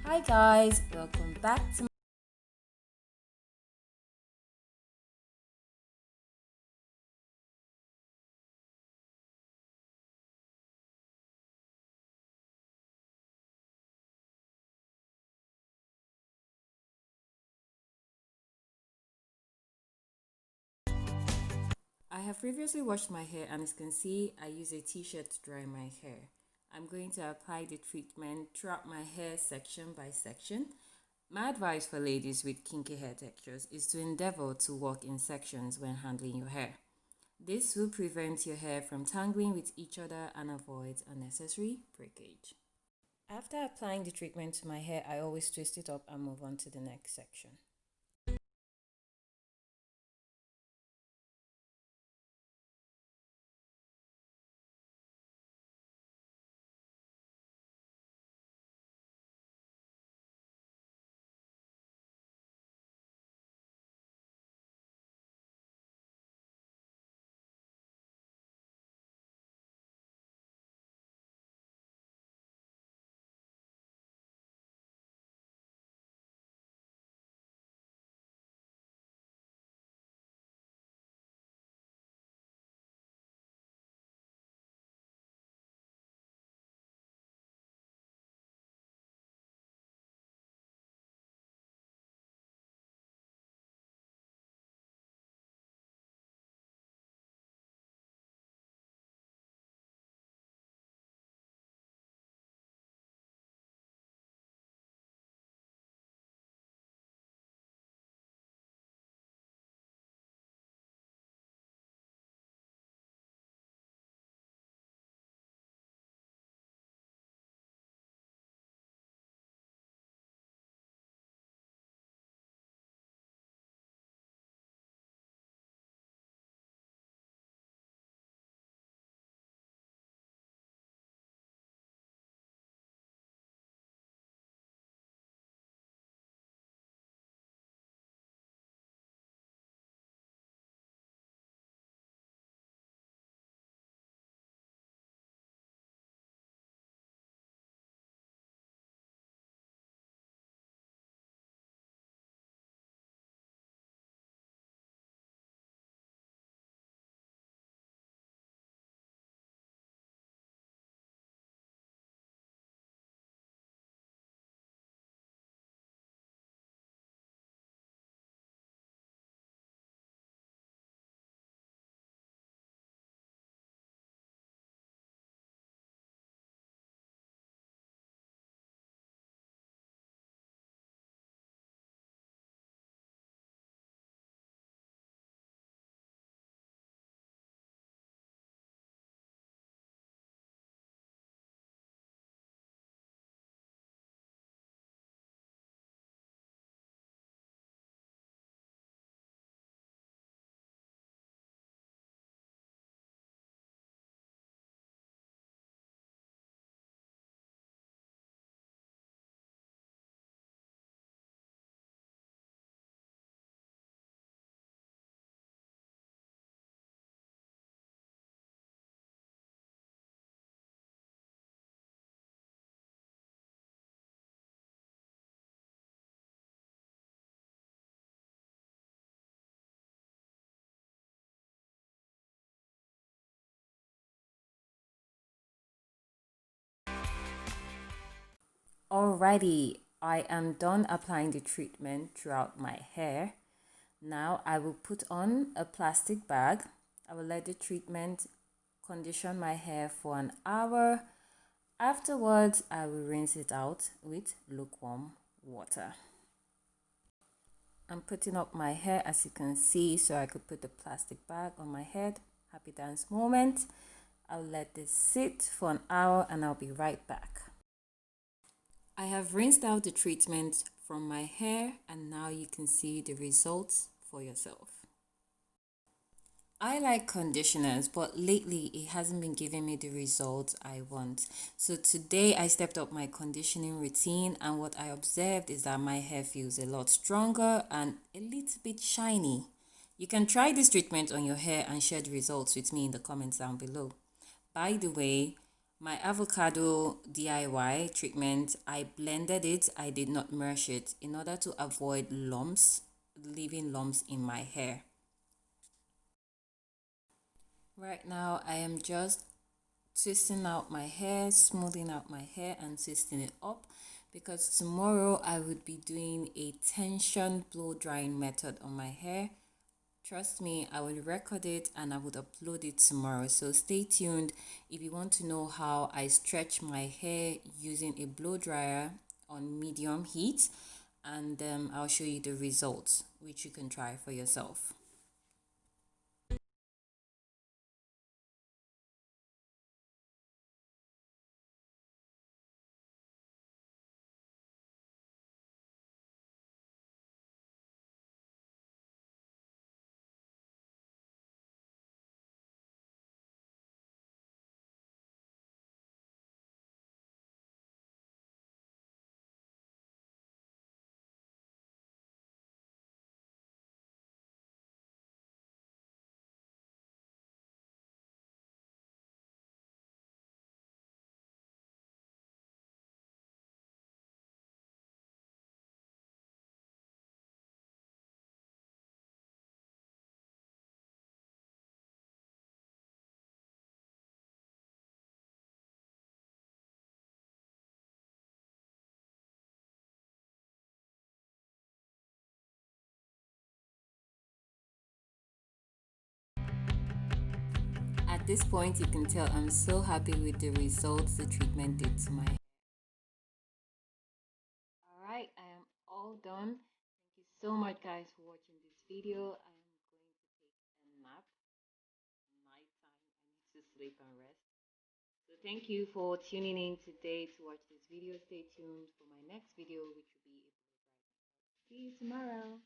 Hi guys, welcome back to I have previously washed my hair, and as you can see I use a t-shirt to dry my hair. I'm going to apply the treatment throughout my hair section by section. My advice for ladies with kinky hair textures is to endeavor to work in sections when handling your hair. This will prevent your hair from tangling with each other and avoid unnecessary breakage. After applying the treatment to my hair, I always twist it up and move on to the next section. Alrighty, I am done applying the treatment throughout my hair. Now I will put on a plastic bag. I will let the treatment condition my hair for an hour. Afterwards, I will rinse it out with lukewarm water. I'm putting up my hair as you can see so I could put the plastic bag on my head. Happy dance moment. I'll let this sit for an hour and I'll be right back. I have rinsed out the treatment from my hair and now you can see the results for yourself. I like conditioners, but lately it hasn't been giving me the results I want. So today I stepped up my conditioning routine, and what I observed is that my hair feels a lot stronger and a little bit shiny. You can try this treatment on your hair and share the results with me in the comments down below. By the way, My avocado DIY treatment, I blended it, I did not merge it in order to avoid lumps, leaving lumps in my hair. Right now, I am just twisting out my hair, smoothing out my hair, and twisting it up because tomorrow I would be doing a tension blow drying method on my hair. Trust me, I will record it and I would upload it tomorrow. So stay tuned if you want to know how I stretch my hair using a blow dryer on medium heat, and I'll show you the results, which you can try for yourself. At this point, you can tell I'm so happy with the results the treatment did to my hair. Alright, I am all done. Thank you so much guys for watching this video. I am going to take a nap. Nighttime. I need to sleep and rest. So thank you for tuning in today to watch this video. Stay tuned for my next video, which will be a blow dry. See you tomorrow.